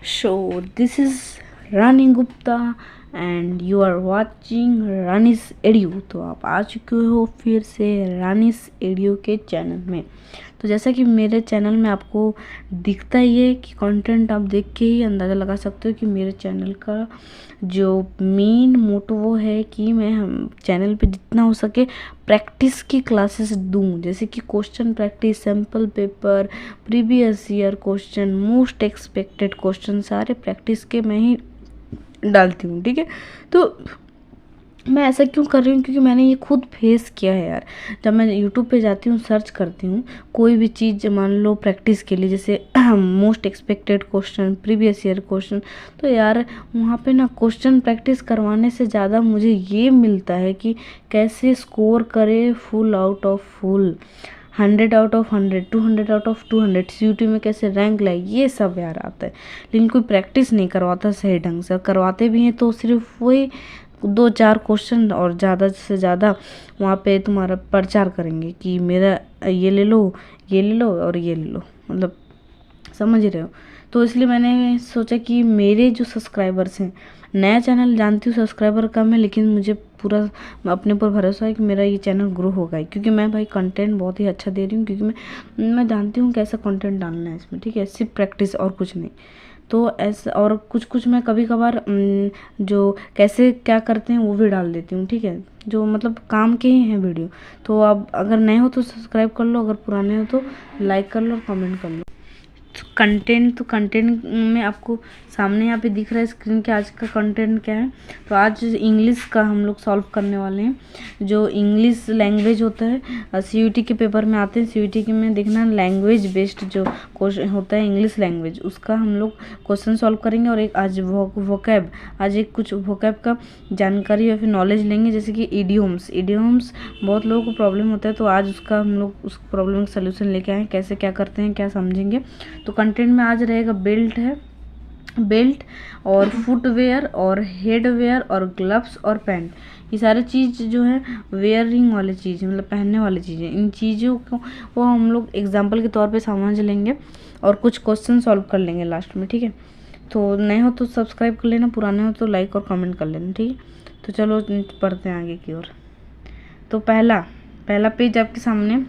So this is Rani Gupta and you are watching Rani's audio. तो आप आ चुके हो फिर से रानीस एडियो के चैनल में। तो जैसा कि मेरे चैनल में आपको दिखता ही है कि कंटेंट आप देख के ही अंदाज़ा लगा सकते हो कि मेरे चैनल का जो मेन मोटो वो है कि मैं हम चैनल पे जितना हो सके प्रैक्टिस की क्लासेस दूँ, जैसे कि question practice, sample paper, previous year question, most expected question, सारे प्रैक्टिस के मैं ही डालती हूँ। ठीक है, तो मैं ऐसा क्यों कर रही हूँ, क्योंकि मैंने ये खुद फेस किया है यार। जब मैं यूट्यूब पे जाती हूँ, सर्च करती हूँ कोई भी चीज़, मान लो प्रैक्टिस के लिए, जैसे most expected question, previous year question, तो यार वहाँ पे ना क्वेश्चन प्रैक्टिस करवाने से ज़्यादा मुझे ये मिलता है कि कैसे स्कोर करे full out of full, 100 out of 100, 200 out of 200, CUET में कैसे रैंक लाए, ये सब यार आता है। लेकिन कोई प्रैक्टिस नहीं करवाता सही ढंग से, करवाते भी हैं तो सिर्फ वही 2-4 क्वेश्चन और ज़्यादा से ज़्यादा वहाँ पे तुम्हारा प्रचार करेंगे कि मेरा ये ले लो, ये ले लो और ये ले लो, मतलब समझ रहे हो। तो इसलिए मैंने सोचा कि मेरे जो सब्सक्राइबर्स हैं, नया चैनल जानती हूँ सब्सक्राइबर कम है, लेकिन मुझे पूरा अपने ऊपर भरोसा है कि मेरा ये चैनल ग्रो होगा ही, क्योंकि मैं भाई कंटेंट बहुत ही अच्छा दे रही हूँ, क्योंकि मैं जानती हूँ कैसा कंटेंट डालना है इसमें। ठीक है, सिर्फ प्रैक्टिस और कुछ नहीं। तो ऐसा और कुछ मैं कभी कभार जो कैसे क्या करते हैं वो भी डाल देती हूँ। ठीक है, जो मतलब काम के ही हैं वीडियो। तो आप अगर नए हो तो सब्सक्राइब कर लो, अगर पुराने हो तो लाइक कर लो और कमेंट कर लो। कंटेंट में आपको सामने यहाँ पे दिख रहा है स्क्रीन के आज का कंटेंट क्या है। तो आज इंग्लिश का हम लोग सॉल्व करने वाले हैं। जो इंग्लिश लैंग्वेज होता है, सीयूटी के पेपर में आते हैं, सीयूटी के में देखना लैंग्वेज बेस्ड जो क्वेश्चन होता है इंग्लिश लैंग्वेज, उसका हम लोग क्वेश्चन सॉल्व करेंगे। और एक आज वोकैब, आज एक कुछ वोकैब का जानकारी या फिर नॉलेज लेंगे, जैसे कि इडियम्स बहुत लोगों को प्रॉब्लम होता है, तो आज उसका हम लोग उस प्रॉब्लम का सलूशन लेके आए, कैसे क्या करते हैं क्या समझेंगे। तो कंटेंट में आज रहेगा बेल्ट और फुटवेयर और हेडवेयर और ग्लव्स और पैंट। ये सारी चीज़ जो है वेयरिंग वाली चीज़, मतलब पहनने वाली चीज़ें, इन चीज़ों को वो हम लोग एग्जाम्पल के तौर पे समझ लेंगे और कुछ क्वेश्चन सॉल्व कर लेंगे लास्ट में। ठीक है, तो नए हो तो सब्सक्राइब कर लेना, पुराने हो तो लाइक और कमेंट कर लेना। ठीक है, तो चलो पढ़ते हैं आगे की ओर। तो पहला पेज आपके सामने।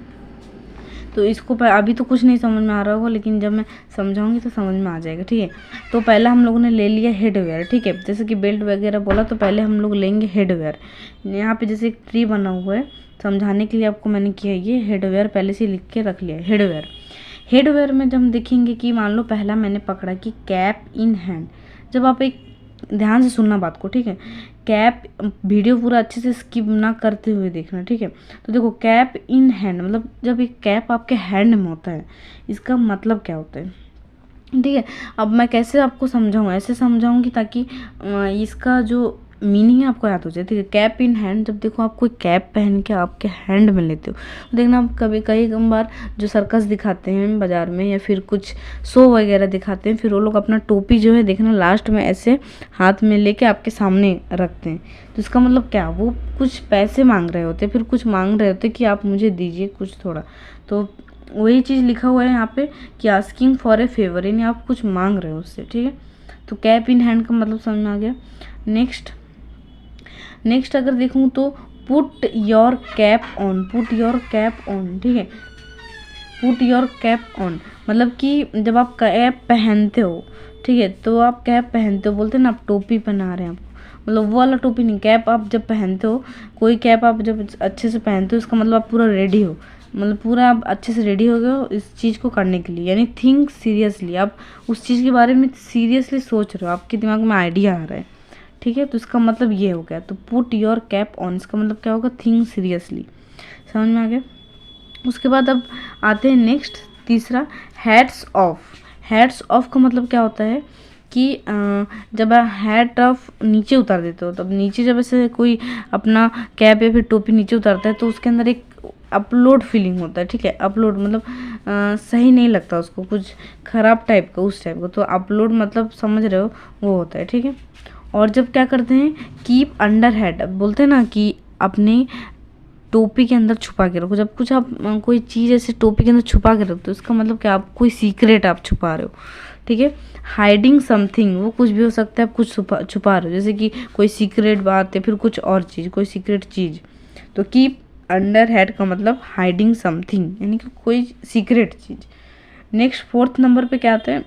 तो इसको अभी तो कुछ नहीं समझ में आ रहा होगा, लेकिन जब मैं समझाऊंगी तो समझ में आ जाएगा। ठीक है, तो पहला हम लोगों ने ले लिया हेडवेयर। ठीक है, जैसे कि बेल्ट वगैरह बोला, तो पहले हम लोग लेंगे हेडवेयर। यहाँ पे जैसे एक ट्री बना हुआ है, समझाने के लिए आपको मैंने किया, ये हेडवेयर पहले से लिख के रख लिया। हेडवेयर में जब हम देखेंगे कि मान लो पहला मैंने पकड़ा कि कैप इन हैंड। जब आप एक ध्यान से सुनना बात को, ठीक है, कैप, वीडियो पूरा अच्छे से स्किप ना करते हुए देखना। ठीक है, तो देखो कैप इन हैंड, मतलब जब एक कैप आपके हैंड में होता है, इसका मतलब क्या होता है। ठीक है, अब मैं कैसे आपको समझाऊँ, ऐसे समझाऊँगी ताकि इसका जो मीनिंग है आपको याद हो जाए। ठीक है, कैप इन हैंड, जब देखो आप कोई कैप पहन के आपके हैंड में लेते हो, तो देखना आप कई बार जो सर्कस दिखाते हैं बाज़ार में या फिर कुछ शो वगैरह दिखाते हैं, फिर वो लोग अपना टोपी जो है देखना लास्ट में ऐसे हाथ में लेके आपके सामने रखते हैं। तो इसका मतलब क्या, वो कुछ पैसे मांग रहे होते, फिर कुछ मांग रहे होते कि आप मुझे दीजिए कुछ थोड़ा। तो वही चीज़ लिखा हुआ है यहाँ पे कि आस्किंग फॉर ए फेवर, यानी आप कुछ मांग रहे हो उससे। ठीक है, तो कैप इन हैंड का मतलब समझ में आ गया। नेक्स्ट अगर देखूँ तो पुट योर कैप ऑन, ठीक है, पुट योर कैप ऑन, मतलब कि जब आप कैप पहनते हो, ठीक है, तो आप कैप पहनते हो, बोलते हैं ना आप टोपी पहना रहे हैं, आप मतलब वो वाला टोपी नहीं, कैप आप जब पहनते हो, कोई कैप आप जब अच्छे से पहनते हो, इसका मतलब आप पूरा रेडी हो, मतलब पूरा आप अच्छे से रेडी हो गए हो इस चीज़ को करने के लिए, यानी थिंक सीरियसली, आप उस चीज़ के बारे में सीरियसली सोच रहे हो, आपके दिमाग में आइडिया आ रहा है। ठीक है, तो इसका मतलब ये हो गया। तो पुट योर कैप ऑन, इसका मतलब क्या होगा, थिंक सीरियसली। समझ में आ गया। उसके बाद अब आते हैं नेक्स्ट, तीसरा, हैट्स ऑफ का मतलब क्या होता है कि जब आप हैट ऑफ नीचे उतार देते हो, तब नीचे जब ऐसे कोई अपना कैप या फिर टोपी नीचे उतारता है, तो उसके अंदर एक अपलोड फीलिंग होता है। ठीक है, अपलोड मतलब सही नहीं लगता उसको, कुछ खराब टाइप का, उस टाइप का। तो अपलोड मतलब समझ रहे हो, वो होता है। ठीक है, और जब क्या करते हैं, कीप अंडर हेड, बोलते हैं ना कि अपने टोपी के अंदर छुपा के रखो। जब कुछ आप कोई चीज़ ऐसे टोपी के अंदर छुपा के रखते हो, इसका मतलब क्या, आप कोई सीक्रेट आप छुपा रहे हो, ठीक है। हाइडिंग समथिंग, वो कुछ भी हो सकता है, आप कुछ छुपा रहे हो, जैसे कि कोई सीक्रेट बात है, फिर कुछ और चीज़, कोई सीक्रेट चीज़। तो कीप अंडर हेड का मतलब हाइडिंग समथिंग, यानी कि कोई सीक्रेट चीज़। नेक्स्ट 4th नंबर पे क्या आता है,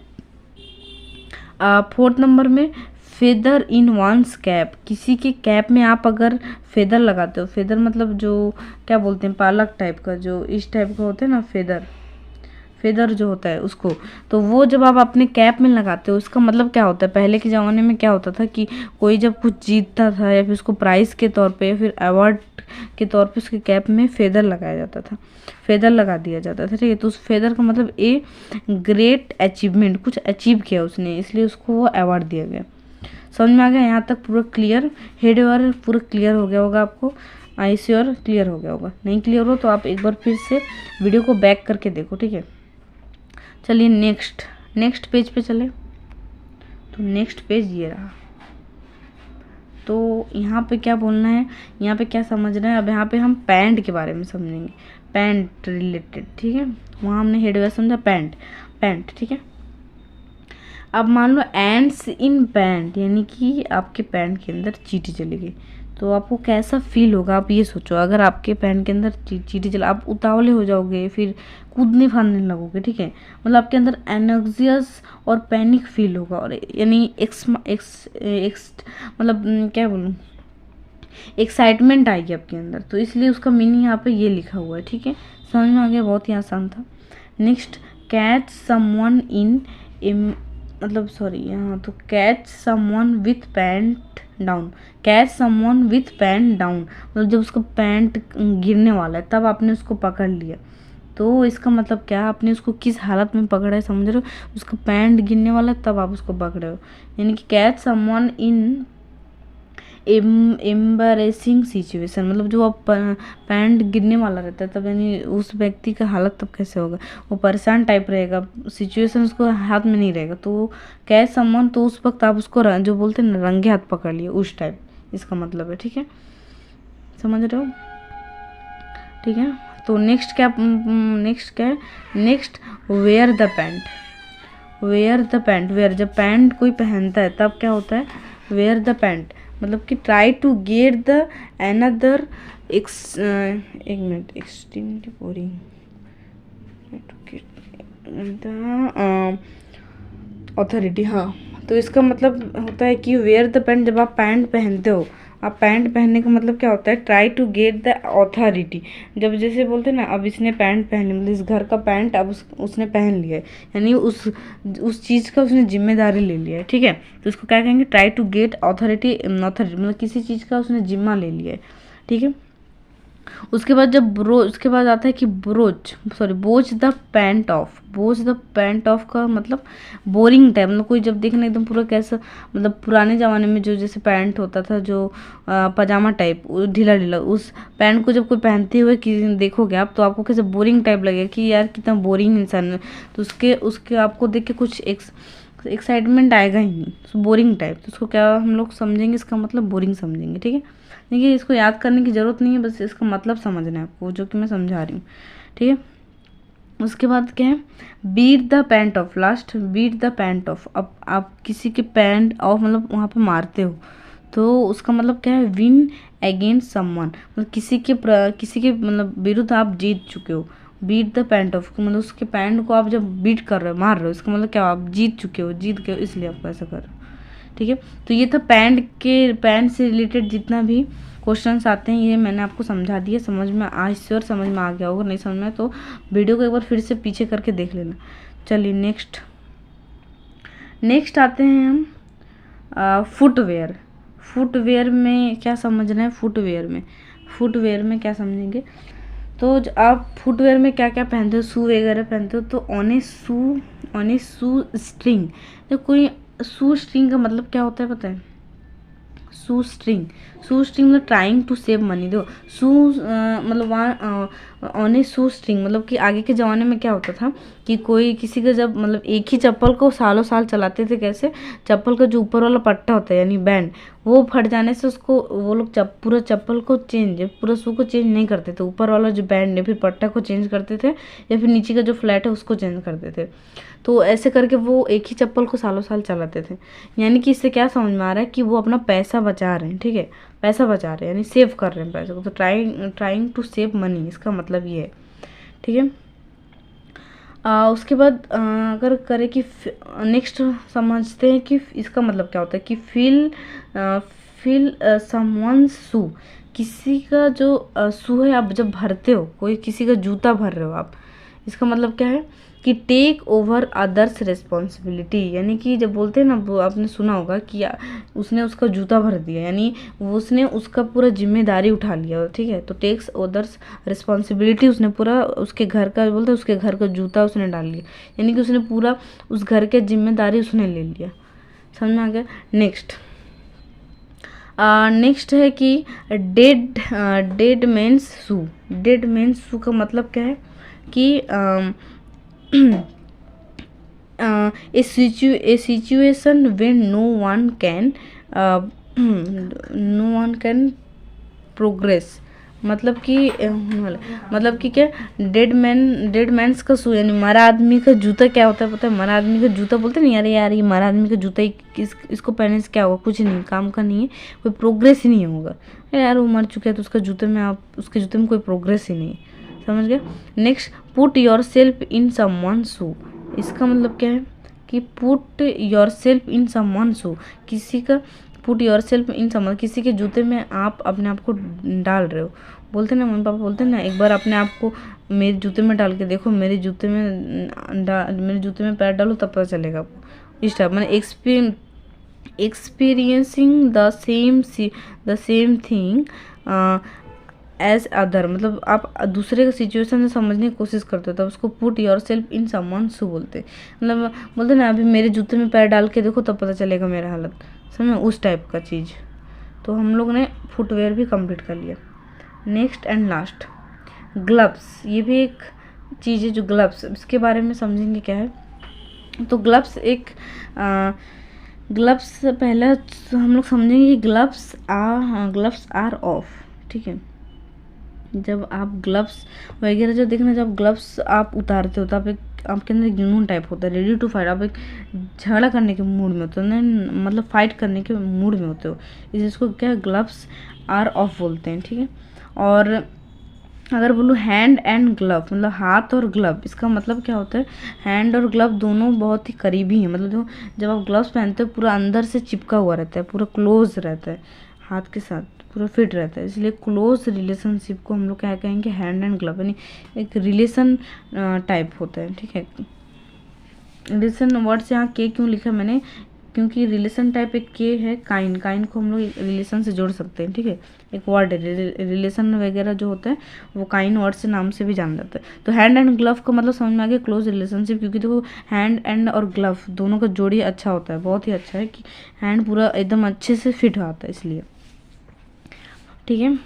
4th नंबर में फेदर इन वंस कैप, किसी के कैप में आप अगर फेदर लगाते हो, फेदर मतलब जो क्या बोलते हैं, पालक टाइप का, जो इस टाइप का होता है ना, फेदर जो होता है उसको, तो वो जब आप अपने कैप में लगाते हो, उसका मतलब क्या होता है, पहले के ज़माने में क्या होता था कि कोई जब कुछ जीतता था या फिर उसको प्राइज़ के तौर पे या फिर अवार्ड के तौर पे उसके कैप में फेदर लगाया जाता था, फेदर लगा दिया जाता था, ठीक है। तो उस फेदर का मतलब ए ग्रेट अचीवमेंट, कुछ अचीव किया उसने, इसलिए उसको वो अवार्ड दिया गया। समझ में आ गया यहाँ तक पूरा क्लियर, हेड वर्ड पूरा क्लियर हो गया होगा आपको, आई श्योर क्लियर हो गया होगा। नहीं क्लियर हो तो आप एक बार फिर से वीडियो को बैक करके देखो, ठीक है। चलिए नेक्स्ट पेज पे चले, तो नेक्स्ट पेज ये रहा। तो यहाँ पे क्या बोलना है, यहाँ पे क्या समझना है, अब यहाँ पे हम पैंट के बारे में समझेंगे, पैंट रिलेटेड, ठीक है। वहाँ हमने हेडवेयर समझा, पैंट, ठीक है। अब मान लो एंड्स इन पैंट, यानी कि आपके पैंट के अंदर चींटी चली गई, तो आपको कैसा फील होगा, आप ये सोचो। अगर आपके पैंट के अंदर चींटी चला, आप उतावले हो जाओगे, फिर कूदने फांदने लगोगे, ठीक है। मतलब आपके अंदर एनर्जियस और पैनिक फील होगा, और यानी मतलब क्या बोलूँ, एक्साइटमेंट आएगी आपके अंदर, तो इसलिए उसका मीनिंग यहाँ पे ये लिखा हुआ है, ठीक है। समझ में आ गया, बहुत ही आसान था। नेक्स्ट कैच समवन इन मतलब सॉरी, यहाँ तो catch someone with pant down, catch someone with pant down, मतलब जब उसका पैंट गिरने वाला है तब आपने उसको पकड़ लिया, तो इसका मतलब क्या, आपने उसको किस हालत में पकड़ा है, समझ रहे हो, उसका पैंट गिरने वाला है तब आप उसको पकड़े हो, यानी कि catch someone in embarrassing situation, मतलब जो आप पैंट गिरने वाला रहता है तब, यानी उस व्यक्ति का हालत तब कैसे होगा, वो परेशान टाइप रहेगा, सिचुएशन उसको हाथ में नहीं रहेगा, तो कैच समवन, तो उस वक्त आप उसको जो बोलते हैं ना, रंगे हाथ पकड़ लिए, उस टाइप इसका मतलब है, ठीक है। समझ रहे हो, ठीक है। तो नेक्स्ट क्या है, next wear the pant, wear जब पैंट कोई पहनता है तब क्या होता है, वेयर द पैंट, मतलब कि try to get the another एक मिनट, एक्सट्रीमली बोरिंग, अथॉरिटी, हाँ। तो इसका मतलब होता है कि वेयर द पैंट, जब आप पैंट पहनते हो, आप पैंट पहनने का मतलब क्या होता है, try to get the authority, जब जैसे बोलते हैं ना, अब इसने पैंट पहन लिया, मतलब इस घर का पैंट अब उसने पहन लिया है, यानी उस चीज़ का उसने जिम्मेदारी ले लिया है, ठीक है। तो इसको क्या कहेंगे, ट्राई टू गेट अथॉरिटी, मतलब किसी चीज़ का उसने जिम्मा ले लिया है, ठीक है। उसके बाद उसके बाद आता है कि बोच द पैंट ऑफ का मतलब बोरिंग टाइप, मतलब कोई जब देखना एकदम पूरा कैसा, मतलब पुराने ज़माने में जो जैसे पैंट होता था, जो पजामा टाइप ढीला ढीला, उस पैंट को जब कोई पहनते हुए कि देखोगे आप, तो आपको कैसे बोरिंग टाइप लगेगा कि यार कितना बोरिंग इंसान है, तो उसके आपको देख के कुछ एक्साइटमेंट आएगा ही नहीं, बोरिंग टाइप, तो उसको क्या हम लोग समझेंगे, इसका मतलब बोरिंग समझेंगे, ठीक है। देखिए इसको याद करने की ज़रूरत नहीं है, बस इसका मतलब समझना है आपको, जो कि मैं समझा रही हूँ, ठीक है। उसके बाद क्या है, beat the pant off, last beat the pant off, अब आप किसी के पैंट ऑफ मतलब वहाँ पे मारते हो, तो उसका मतलब क्या है, विन अगेंस्ट समवन, मतलब किसी के मतलब विरुद्ध आप जीत चुके हो, बीट द पैंट ऑफ, मतलब उसके पैंट को आप जब बीट कर रहे हो, मार रहे हो, इसका मतलब क्या, आप जीत गए हो, इसलिए आप ऐसा कर रहे हो, ठीक है। तो ये था पैंट से रिलेटेड जितना भी क्वेश्चंस आते हैं, ये मैंने आपको समझा दिया, समझ में श्योर समझ में आ गया होगा, नहीं समझ में तो वीडियो को एक बार फिर से पीछे करके देख लेना। चलिए नेक्स्ट आते हैं हम फुटवेयर में क्या समझना है, फुटवेयर में क्या समझेंगे, तो आप फुटवेयर में क्या क्या पहनते हो, शू वगैरह पहनते हो, तो ऑन ए शू स्ट्रिंग, तो कोई शू स्ट्रिंग का मतलब क्या होता है पता है, शू स्ट्रिंग मतलब ट्राइंग टू सेव मनी, दो शू मतलब वहाँ ऑन ए शू स्ट्रिंग, मतलब कि आगे के ज़माने में क्या होता था कि कोई किसी का जब मतलब एक ही चप्पल को सालों साल चलाते थे, कैसे चप्पल का जो ऊपर वाला पट्टा होता है यानी बैंड, वो फट जाने से उसको वो लोग पूरा चप्पल को पूरा शू को चेंज नहीं करते थे, ऊपर वाला जो बैंड है फिर पट्टा को चेंज करते थे, या फिर नीचे का जो फ्लैट है उसको चेंज करते थे। तो ऐसे करके वो एक ही चप्पल को सालों साल चलाते थे। यानी कि इससे क्या समझ में आ रहा है कि वो अपना पैसा बचा रहे हैं, ठीक है, पैसा बचा रहे हैं यानी सेव कर रहे हैं पैसे को। तो ट्राइंग टू सेव मनी, इसका मतलब ये है, ठीक है। उसके बाद अगर करें कि नेक्स्ट समझते हैं कि इसका मतलब क्या होता है कि फील समवन्स शू, किसी का जो शू है आप जब भरते हो, कोई किसी का जूता भर रहे हो आप, इसका मतलब क्या है कि टेक ओवर अदर्स रिस्पॉन्सिबिलिटी। यानी कि जब बोलते हैं ना, वो आपने सुना होगा कि उसने उसका जूता भर दिया, यानी उसने उसका पूरा जिम्मेदारी उठा लिया, ठीक है। तो टेक्स ओदर्स रिस्पॉन्सिबिलिटी, उसने पूरा उसके घर का, बोलते हैं उसके घर का जूता उसने डाल लिया, यानी कि उसने पूरा उस घर के जिम्मेदारी उसने ले लिया। समझ में आ गया। नेक्स्ट है कि डेड मेंस शू। डेड मेंस शू का मतलब क्या है कि a situation when no one can progress, मतलब कि क्या, डेड मैंस का शू यानी मरा आदमी का जूता क्या होता है पता है? मरा आदमी का जूता बोलते नहीं, अरे यार ये मरा आदमी का जूता ही इसको पहनने से क्या होगा, कुछ नहीं, काम का नहीं है, कोई प्रोग्रेस ही नहीं होगा। यार वो मर चुका है तो उसके जूते में कोई प्रोग्रेस ही नहीं है। समझ गया। Next, put yourself in someone shoe. इसका मतलब क्या है कि put yourself in someone shoe, put yourself in someone, किसी के जूते में आप अपने आप को डाल रहे हो। बोलते ना मम्मी पापा, बोलते ना एक बार अपने आप को मेरे जूते में डाल के देखो, मेरे जूते में पैर डालो तब पता चलेगा आपको। इस टाइप मैंने experiencing the same thing as other, मतलब आप दूसरे का सिचुएशन से समझने की कोशिश करते हो तब उसको put yourself in someone shoe बोलते हैं। मतलब बोलते ना अभी मेरे जूते में पैर डाल के देखो तब पता चलेगा मेरा हालत, समझ, उस टाइप का चीज़। तो हम लोग ने फुटवेयर भी कंप्लीट कर लिया। Next and last, gloves. ये भी एक चीज़ है जो ग्लव्स, इसके बारे में समझेंगे क्या है। तो ग्लव्स ग्लव्स पहले हम लोग समझेंगे कि ग्लव्स आर ऑफ, ठीक है। जब आप ग्लव्स वगैरह जो देखना, जब ग्लव्स आप उतारते हो तो आपके अंदर एक जुनून टाइप होता है, रेडी टू फाइट, आप एक झगड़ा करने के मूड में होते हो, मतलब फाइट करने के मूड में होते हो, इसको क्या ग्लव्स आर ऑफ बोलते हैं, ठीक है। और अगर बोलूँ हैंड एंड ग्लव, मतलब हाथ और ग्लव, इसका मतलब क्या होता है, हैंड और ग्लव दोनों बहुत ही करीबी हैं, मतलब जब आप ग्लव्स पहनते हो पूरा अंदर से चिपका हुआ रहता है, पूरा क्लोज रहता है, हाथ के साथ पूरा फिट रहता है, इसलिए क्लोज रिलेशनशिप को हम लोग क्या कहेंगे, हैंड एंड ग्लव, यानी एक रिलेशन टाइप होता है, ठीक है। रिलेशन वर्ड से यहाँ के क्यों लिखा मैंने, क्योंकि रिलेशन टाइप एक के है, काइन को हम लोग रिलेशन से जोड़ सकते हैं, ठीक है। एक वर्ड है रिलेशन वगैरह जो होता है वो काइन वर्ड से नाम से भी जाना जाता है। तो हैंड एंड ग्लव का मतलब समझ में आ गया, क्लोज रिलेशनशिप, क्योंकि देखो हैंड एंड और ग्लव दोनों का जोड़ी अच्छा होता है, बहुत ही अच्छा है कि हैंड पूरा एकदम अच्छे से फिट आता है, इसलिए, ठीक है।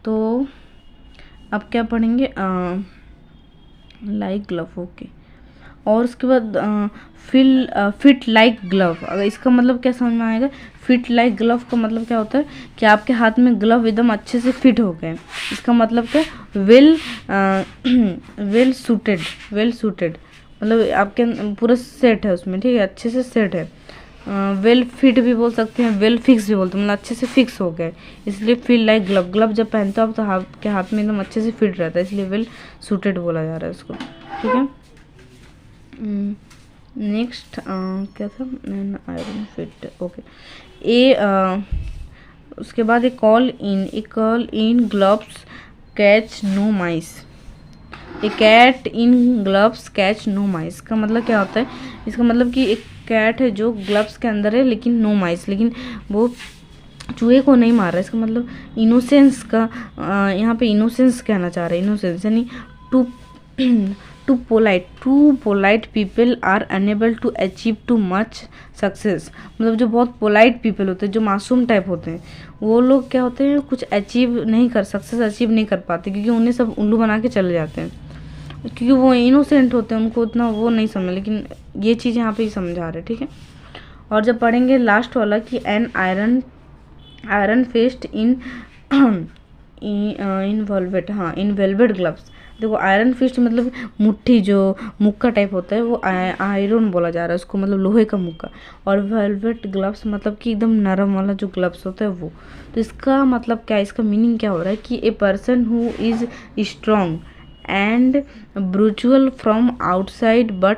तो अब क्या पढ़ेंगे, लाइक ग्लव, ओके। और उसके बाद फिट लाइक ग्लव, अगर इसका मतलब क्या समझ में आएगा, फिट लाइक ग्लव का मतलब क्या होता है कि आपके हाथ में ग्लव एकदम अच्छे से फिट हो गए, इसका मतलब क्या, वेल सूटेड, मतलब आपके पूरा सेट है उसमें, ठीक है, अच्छे से सेट है। वेल फिट भी बोल सकते हैं, वेल फिक्स भी बोलते हैं, मतलब अच्छे से फिक्स हो गए, इसलिए फील लाइक ग्लव जब पहनते हो आप तो आपके हाथ में एकदम अच्छे से फिट रहता है, इसलिए वेल सूटेड बोला जा रहा है उसको, ठीक है। नेक्स्ट क्या था, आयरन फिट, ओके। उसके बाद एक call in gloves catch no mice, a cat in gloves catch no mice का मतलब क्या होता है, इसका मतलब कि एक कैट है जो ग्लव्स के अंदर है लेकिन नो माइस, लेकिन वो चूहे को नहीं मार रहा है, इसका मतलब इनोसेंस का यहाँ पे इनोसेंस कहना चाह रहे हैं, इनोसेंस यानी too polite people are unable to achieve too much success, मतलब जो बहुत पोलाइट पीपल होते हैं, जो मासूम टाइप होते हैं, वो लोग क्या होते हैं, कुछ सक्सेस अचीव नहीं कर पाते, क्योंकि उन्हें सब उल्लू बना के चले जाते हैं। क्योंकि वो इनोसेंट होते हैं, उनको उतना वो नहीं समझ, लेकिन ये चीज़ यहाँ पे ही समझा रहे, ठीक है। और जब पढ़ेंगे लास्ट वाला कि an iron fest in in velvet, हाँ इन वेलवेट ग्लव्स। देखो आयरन फिस्ट मतलब मुट्ठी, जो मुक्का टाइप होता है वो आयरन बोला जा रहा है उसको, मतलब लोहे का मुक्का। और वेलवेट ग्लव्स मतलब कि एकदम नरम वाला जो ग्लव्स होता है वो। तो इसका मतलब क्या, इसका मीनिंग क्या हो रहा है कि a person who is strong and brutal from outside but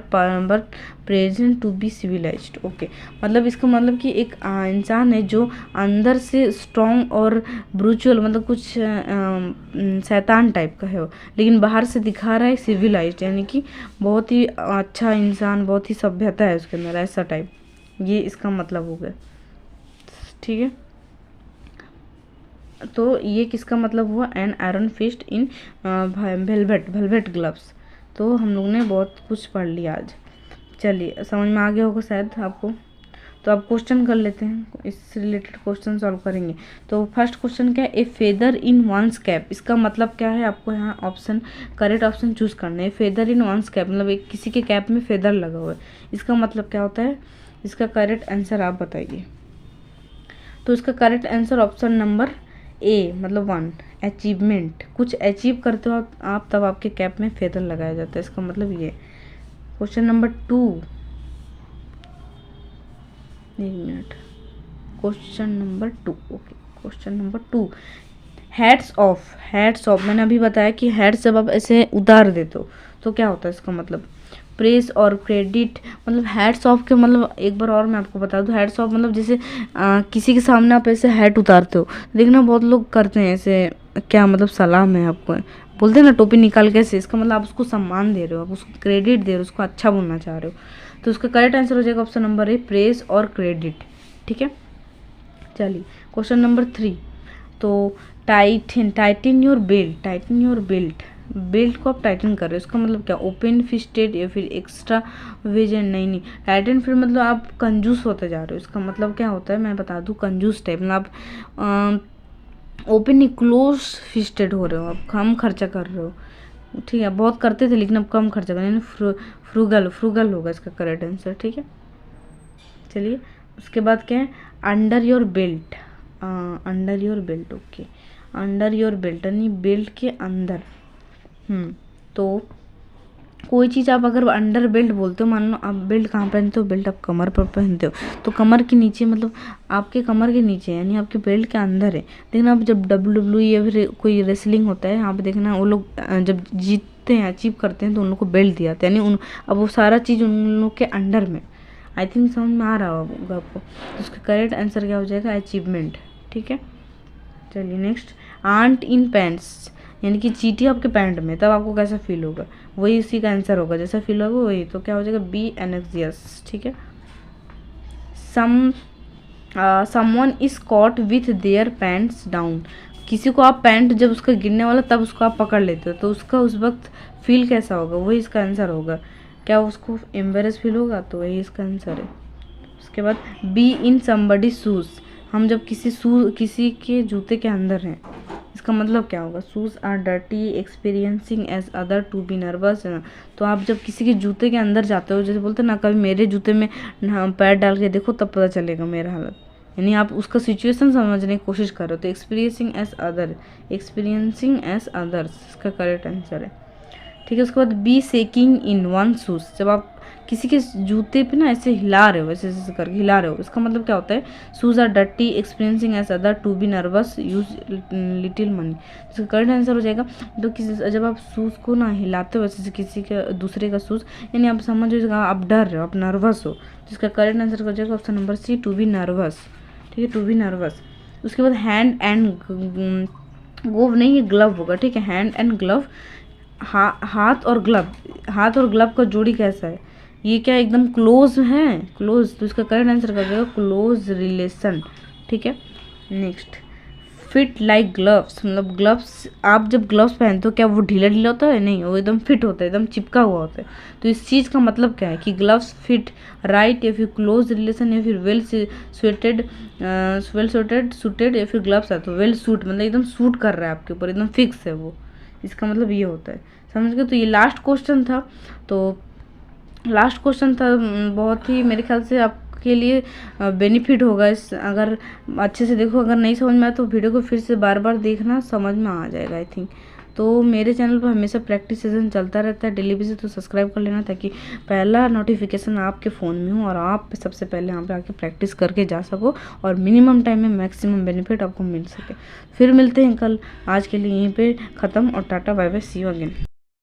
present to be civilised. Okay, मतलब इसका मतलब कि एक इंसान है जो अंदर से स्ट्रॉन्ग और ब्रूचुअल मतलब कुछ शैतान टाइप का है वो, लेकिन बाहर से दिखा रहा है सिविलाइज्ड, यानी कि बहुत ही अच्छा इंसान, बहुत ही सभ्यता है उसके अंदर, ऐसा टाइप। ये इसका मतलब हो गया, ठीक है। तो ये किसका मतलब हुआ, an iron fist in velvet gloves. तो हम लोग ने बहुत कुछ पढ़ लिया आज। चलिए समझ में आ गया होगा शायद आपको। तो अब क्वेश्चन कर लेते हैं, इससे रिलेटेड क्वेश्चन सॉल्व करेंगे। तो फर्स्ट क्वेश्चन क्या है, ए फेदर इन वंस कैप। इसका मतलब क्या है, आपको यहाँ ऑप्शन, करेक्ट ऑप्शन चूज करना है। फेदर इन वंस कैप मतलब एक किसी के कैप में फेदर लगा हुआ है, इसका मतलब क्या होता है, इसका करेक्ट आंसर आप बताइए। तो इसका correct answer option number A मतलब 1, अचीवमेंट। कुछ अचीव करते हो आप तब आपके कैप में फेदर लगाया जाता है, इसका मतलब ये। क्वेश्चन नंबर 2, एक minute, question number 2, okay question number 2, hats off. मैंने अभी बताया कि हैट्स जब आप ऐसे उतार देते हो तो क्या होता है, इसका मतलब प्रेस और क्रेडिट। मतलब हैट्स ऑफ के मतलब एक बार और मैं आपको बता दूं, हैट्स ऑफ मतलब जैसे किसी के सामने आप ऐसे हैट उतारते हो, देखना बहुत लोग करते हैं ऐसे, क्या मतलब सलाम है आपको, बोलते हैं ना टोपी निकाल के ऐसे, इसका मतलब आप उसको सम्मान दे रहे हो, आप उसको क्रेडिट दे रहे हो, उसको अच्छा बोलना चाह रहे हो। तो उसका करेक्ट आंसर हो जाएगा ऑप्शन नंबर ए, प्रेस और क्रेडिट, ठीक है। चलिए क्वेश्चन नंबर 3, तो टाइटन योर बेल्ट। बेल्ट को आप टाइटन कर रहे हो, इसका मतलब क्या, ओपन फिस्टेड या फिर एक्स्ट्रा वेजन। नहीं, टाइटन फिर मतलब आप कंजूस होते जा रहे हो, इसका मतलब क्या होता है मैं बता दूं, कंजूस टाइप मतलब आप ओपन नहीं, क्लोज फिस्टेड हो रहे हो, आप कम खर्चा कर रहे हो, ठीक है। बहुत करते थे लेकिन अब कम खर्चा कर, यानी फ्रूगल होगा इसका करेक्ट आंसर, ठीक है। चलिए उसके बाद क्या है, under your belt, okay, under your belt यानी बेल्ट के अंदर। तो कोई चीज़ आप अगर अंडर बेल्ट बोलते हो, मान लो आप बेल्ट कहाँ पहनते हो, बेल्ट आप कमर पर पहनते हो, तो कमर के नीचे मतलब आपके कमर के नीचे यानी आपके बेल्ट के अंदर है। देखना आप जब WWE या फिर कोई रेसलिंग होता है, यहाँ पे देखना वो लोग जब जीतते हैं, अचीव करते हैं, तो उन लोग को बेल्ट दिया जाता है, यानी अब वो सारा चीज़ उन लोग के अंडर में। आई थिंक समझ में आ रहा होगा आपको। तो उसका करेक्ट आंसर क्या हो जाएगा, अचीवमेंट, ठीक है। चलिए नेक्स्ट, आंट इन पैंट्स यानी कि चींटी आपके पैंट में, तब आपको कैसा फील होगा, वही उसी का आंसर होगा, जैसा फील होगा वही। तो क्या हो जाएगा, बी एनेक्सियस, ठीक है। Someone is caught with their pants down. किसी को आप पैंट जब उसका गिरने वाला तब उसको आप पकड़ लेते हो, तो उसका उस वक्त फील कैसा होगा, वही इसका आंसर होगा। क्या उसको एम्बेरस फील होगा, तो वही इसका आंसर है। उसके बाद बी इन समबडी शूज़, हम जब किसी के जूते के अंदर हैं, इसका मतलब क्या होगा, shoes are dirty experiencing as other to be nervous. तो आप जब किसी के जूते के अंदर जाते हो, जैसे बोलते हैं ना, कभी मेरे जूते में पैर डाल के देखो तब पता चलेगा मेरा हालत, यानी आप उसका सिचुएशन समझने की कोशिश कर रहे हो। तो एक्सपीरियंसिंग एज अदर्स इसका करेक्ट आंसर है, ठीक है। उसके बाद be shaking in one shoes, जब आप किसी के जूते पे ना ऐसे हिला रहे हो, ऐसे करके हिला रहे हो, इसका मतलब क्या होता है, shoes are dirty experiencing as other to be nervous use little money. इसका करेक्ट आंसर हो जाएगा, तो किसी जब आप शूज़ को ना हिलाते हो वैसे किसी का दूसरे का शूज़, यानी आप समझ हो आप डर रहे हो, आप नर्वस हो। तो इसका करेक्ट आंसर हो जाएगा option number C, to be nervous, ठीक है, टू बी नर्वस। उसके बाद हैंड एंड ग्लोव नहीं, ये ग्लव होगा, ठीक है, हैंड एंड ग्लव, हाथ और ग्लव का जोड़ी कैसा है, ये क्या एकदम क्लोज है, क्लोज। तो इसका करेक्ट आंसर कर देगा क्लोज रिलेशन, ठीक है। नेक्स्ट, फिट लाइक ग्लव्स, मतलब ग्लव्स, आप जब ग्लव्स पहनते हो क्या वो ढीला ढीला होता है, नहीं, वो एकदम फिट होता है, एकदम चिपका हुआ होता है। तो इस चीज़ का मतलब क्या है कि ग्लव्स फिट राइट या फिर क्लोज रिलेशन या फिर वेल सूटेड या फिर ग्लव्स है तो वेल सूट, मतलब एकदम सूट कर रहा है आपके ऊपर, एकदम फिक्स है वो, इसका मतलब ये होता है। समझ गए। तो ये लास्ट क्वेश्चन था, तो लास्ट क्वेश्चन था, बहुत ही मेरे ख्याल से आपके लिए बेनिफिट होगा इस, अगर अच्छे से देखो, अगर नहीं समझ में आया तो वीडियो को फिर से बार बार देखना, समझ में आ जाएगा आई थिंक। तो मेरे चैनल पर हमेशा प्रैक्टिस सेशन चलता रहता है डेली बेसिस, तो सब्सक्राइब कर लेना ताकि पहला नोटिफिकेशन आपके फ़ोन में हो और आप सबसे पहले यहाँ पे आके प्रैक्टिस करके जा सको और मिनिमम टाइम में मैक्सिमम बेनिफिट आपको मिल सके। फिर मिलते हैं कल, आज के लिए यहीं पे ख़त्म और tata bye bye, see you again.